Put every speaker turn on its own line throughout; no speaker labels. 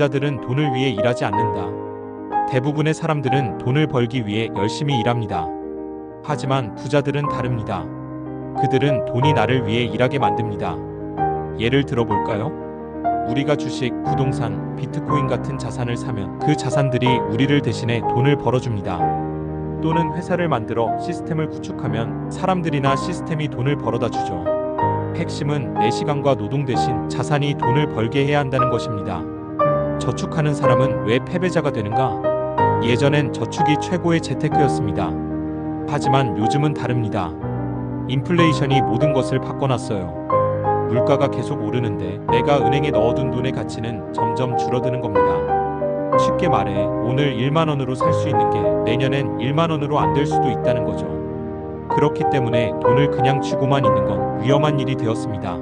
부자들은 돈을 위해 일하지 않는다. 대부분의 사람들은 돈을 벌기 위해 열심히 일합니다. 하지만 부자들은 다릅니다. 그들은 돈이 나를 위해 일하게 만듭니다. 예를 들어볼까요? 우리가 주식, 부동산, 비트코인 같은 자산을 사면 그 자산들이 우리를 대신해 돈을 벌어줍니다. 또는 회사를 만들어 시스템을 구축하면 사람들이나 시스템이 돈을 벌어다 주죠. 핵심은 내 시간과 노동 대신 자산이 돈을 벌게 해야 한다는 것입니다. 저축하는 사람은 왜 패배자가 되는가? 예전엔 저축이 최고의 재테크였습니다. 하지만 요즘은 다릅니다. 인플레이션이 모든 것을 바꿔놨어요. 물가가 계속 오르는데 내가 은행에 넣어둔 돈의 가치는 점점 줄어드는 겁니다. 쉽게 말해 오늘 1만 원으로 살 수 있는 게 내년엔 1만 원으로 안 될 수도 있다는 거죠. 그렇기 때문에 돈을 그냥 쥐고만 있는 건 위험한 일이 되었습니다.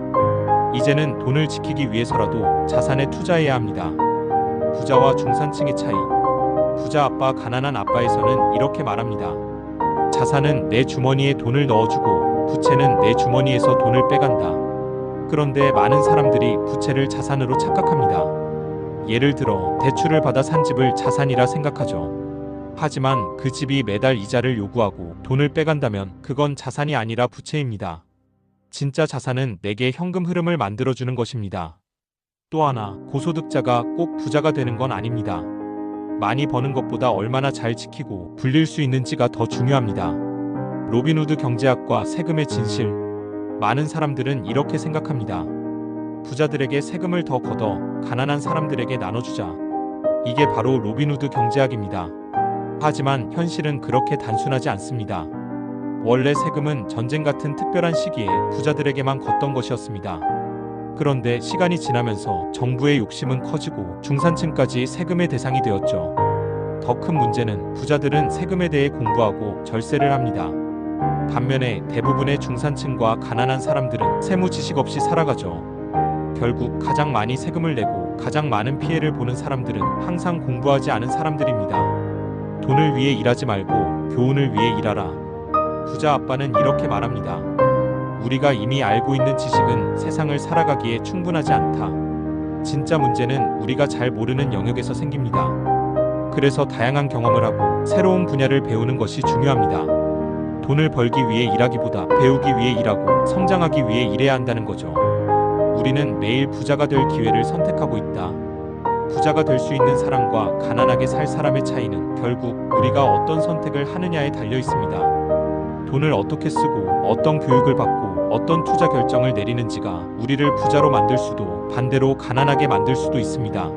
이제는 돈을 지키기 위해서라도 자산에 투자해야 합니다. 부자와 중산층의 차이. 부자 아빠, 가난한 아빠에서는 이렇게 말합니다. 자산은 내 주머니에 돈을 넣어주고 부채는 내 주머니에서 돈을 빼간다. 그런데 많은 사람들이 부채를 자산으로 착각합니다. 예를 들어 대출을 받아 산 집을 자산이라 생각하죠. 하지만 그 집이 매달 이자를 요구하고 돈을 빼간다면 그건 자산이 아니라 부채입니다. 진짜 자산은 내게 현금 흐름을 만들어주는 것입니다. 또 하나, 고소득자가 꼭 부자가 되는 건 아닙니다. 많이 버는 것보다 얼마나 잘 지키고 불릴 수 있는지가 더 중요합니다. 로빈후드 경제학과 세금의 진실. 많은 사람들은 이렇게 생각합니다. 부자들에게 세금을 더 걷어 가난한 사람들에게 나눠주자. 이게 바로 로빈후드 경제학입니다. 하지만 현실은 그렇게 단순하지 않습니다. 원래 세금은 전쟁 같은 특별한 시기에 부자들에게만 걷던 것이었습니다. 그런데 시간이 지나면서 정부의 욕심은 커지고 중산층까지 세금의 대상이 되었죠. 더 큰 문제는 부자들은 세금에 대해 공부하고 절세를 합니다. 반면에 대부분의 중산층과 가난한 사람들은 세무 지식 없이 살아가죠. 결국 가장 많이 세금을 내고 가장 많은 피해를 보는 사람들은 항상 공부하지 않은 사람들입니다. 돈을 위해 일하지 말고 교훈을 위해 일하라. 부자 아빠는 이렇게 말합니다. 우리가 이미 알고 있는 지식은 세상을 살아가기에 충분하지 않다. 진짜 문제는 우리가 잘 모르는 영역에서 생깁니다. 그래서 다양한 경험을 하고 새로운 분야를 배우는 것이 중요합니다. 돈을 벌기 위해 일하기보다 배우기 위해 일하고 성장하기 위해 일해야 한다는 거죠. 우리는 매일 부자가 될 기회를 선택하고 있다. 부자가 될 수 있는 사람과 가난하게 살 사람의 차이는 결국 우리가 어떤 선택을 하느냐에 달려 있습니다. 돈을 어떻게 쓰고 어떤 교육을 받고 어떤 투자 결정을 내리는지가 우리를 부자로 만들 수도 반대로 가난하게 만들 수도 있습니다.